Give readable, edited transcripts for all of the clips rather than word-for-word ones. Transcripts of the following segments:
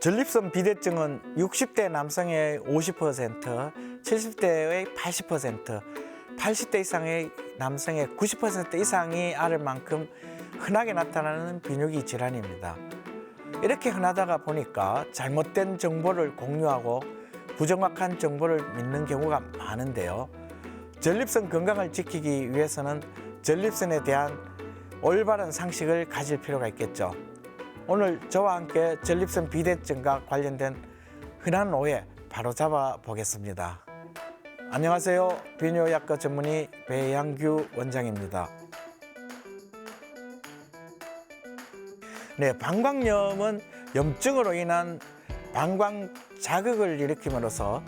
전립선 비대증은 60대 남성의 50%, 70대의 80%, 80대 이상의 남성의 90% 이상이 앓을 만큼 흔하게 나타나는 비뇨기 질환입니다. 이렇게 흔하다가 보니까 잘못된 정보를 공유하고 부정확한 정보를 믿는 경우가 많은데요. 전립선 건강을 지키기 위해서는 전립선에 대한 올바른 상식을 가질 필요가 있겠죠. 오늘 저와 함께 전립선 비대증과 관련된 흔한 오해 바로잡아 보겠습니다. 안녕하세요. 비뇨약과 전문의 배양규 원장입니다. 네, 방광염은 염증으로 인한 방광 자극을 일으킴으로써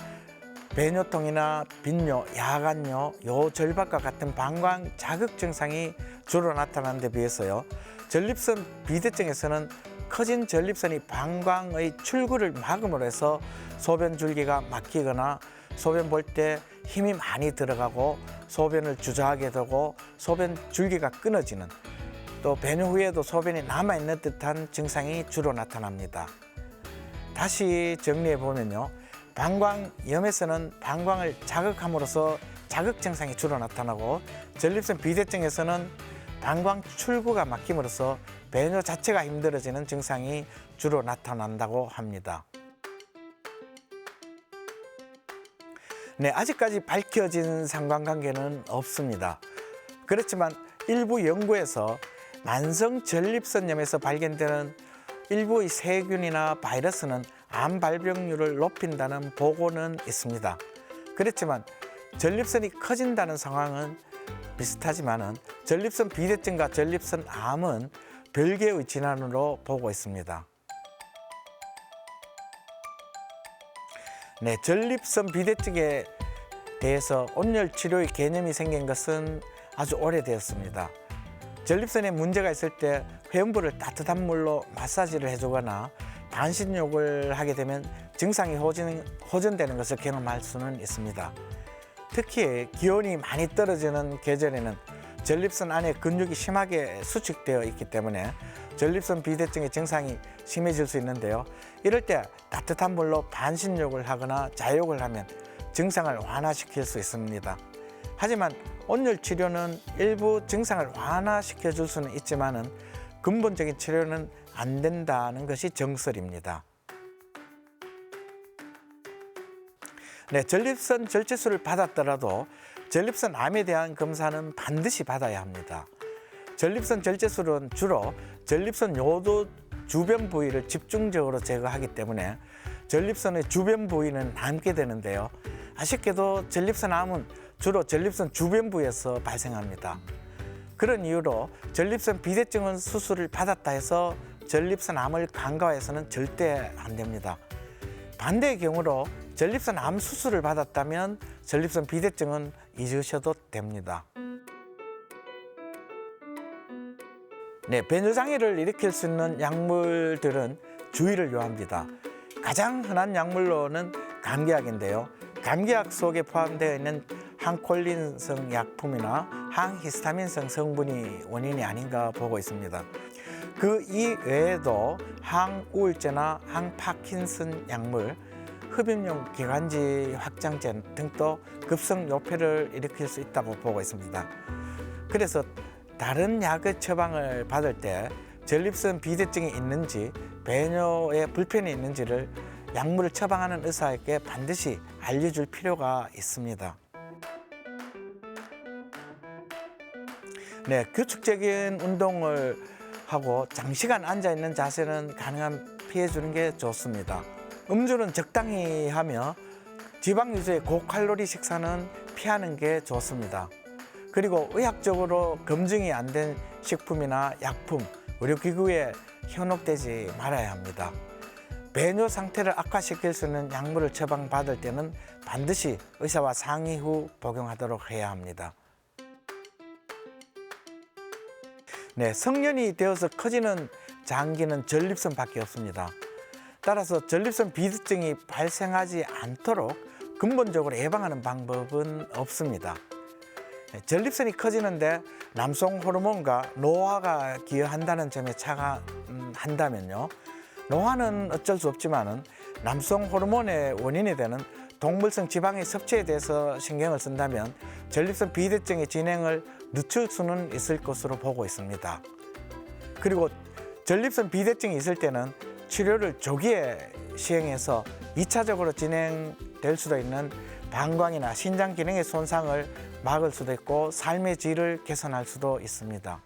배뇨통이나 빈뇨, 야간뇨, 요절박과 같은 방광 자극 증상이 주로 나타나는 데 비해서요. 전립선 비대증에서는 커진 전립선이 방광의 출구를 막음으로 해서 소변 줄기가 막히거나 소변 볼 때 힘이 많이 들어가고 소변을 주저하게 되고 소변 줄기가 끊어지는, 또 배뇨 후에도 소변이 남아있는 듯한 증상이 주로 나타납니다. 다시 정리해 보면요. 방광염에서는 방광을 자극함으로써 자극 증상이 주로 나타나고, 전립선 비대증에서는 방광 출구가 막힘으로써 배뇨 자체가 힘들어지는 증상이 주로 나타난다고 합니다. 네, 아직까지 밝혀진 상관관계는 없습니다. 그렇지만 일부 연구에서 만성 전립선염에서 발견되는 일부의 세균이나 바이러스는 암 발병률을 높인다는 보고는 있습니다. 그렇지만 전립선이 커진다는 상황은 비슷하지만은 전립선 비대증과 전립선 암은 별개의 질환으로 보고 있습니다. 네, 전립선 비대증에 대해서 온열 치료의 개념이 생긴 것은 아주 오래되었습니다. 전립선에 문제가 있을 때 회음부를 따뜻한 물로 마사지를 해주거나 반신욕을 하게 되면 증상이 호전되는 것을 경험할 수는 있습니다. 특히 기온이 많이 떨어지는 계절에는 전립선 안에 근육이 심하게 수축되어 있기 때문에 전립선 비대증의 증상이 심해질 수 있는데요. 이럴 때 따뜻한 물로 반신욕을 하거나 자욕을 하면 증상을 완화시킬 수 있습니다. 하지만 온열 치료는 일부 증상을 완화시켜 줄 수는 있지만은 근본적인 치료는 안 된다는 것이 정설입니다. 네, 전립선 절제술을 받았더라도 전립선 암에 대한 검사는 반드시 받아야 합니다. 전립선 절제술은 주로 전립선 요도 주변 부위를 집중적으로 제거하기 때문에 전립선의 주변 부위는 남게 되는데요. 아쉽게도 전립선 암은 주로 전립선 주변 부위에서 발생합니다. 그런 이유로 전립선 비대증은 수술을 받았다 해서 전립선 암을 간과해서는 절대 안 됩니다. 반대의 경우로 전립선 암 수술을 받았다면 전립선 비대증은 잊으셔도 됩니다. 네, 배뇨장애를 일으킬 수 있는 약물들은 주의를 요합니다. 가장 흔한 약물로는 감기약인데요. 감기약 속에 포함되어 있는 항콜린성 약품이나 항히스타민성 성분이 원인이 아닌가 보고 있습니다. 그 이외에도 항우울제나 항파킨슨 약물, 흡입용 기관지 확장제 등도 급성 요폐를 일으킬 수 있다고 보고 있습니다. 그래서 다른 약의 처방을 받을 때 전립선 비대증이 있는지 배뇨에 불편이 있는지를 약물을 처방하는 의사에게 반드시 알려줄 필요가 있습니다. 네, 규칙적인 운동을 하고 장시간 앉아있는 자세는 가능한 피해주는 게 좋습니다. 음주는 적당히 하며 지방 위주의 고칼로리 식사는 피하는 게 좋습니다. 그리고 의학적으로 검증이 안 된 식품이나 약품, 의료기구에 현혹되지 말아야 합니다. 배뇨 상태를 악화시킬 수 있는 약물을 처방받을 때는 반드시 의사와 상의 후 복용하도록 해야 합니다. 네, 성년이 되어서 커지는 장기는 전립선밖에 없습니다. 따라서 전립선 비대증이 발생하지 않도록 근본적으로 예방하는 방법은 없습니다. 전립선이 커지는데 남성 호르몬과 노화가 기여한다는 점에 차감한다면요, 노화는 어쩔 수 없지만은 남성 호르몬의 원인이 되는 동물성 지방의 섭취에 대해서 신경을 쓴다면 전립선 비대증의 진행을 늦출 수는 있을 것으로 보고 있습니다. 그리고 전립선 비대증이 있을 때는 치료를 조기에 시행해서 2차적으로 진행될 수도 있는 방광이나 신장 기능의 손상을 막을 수도 있고 삶의 질을 개선할 수도 있습니다.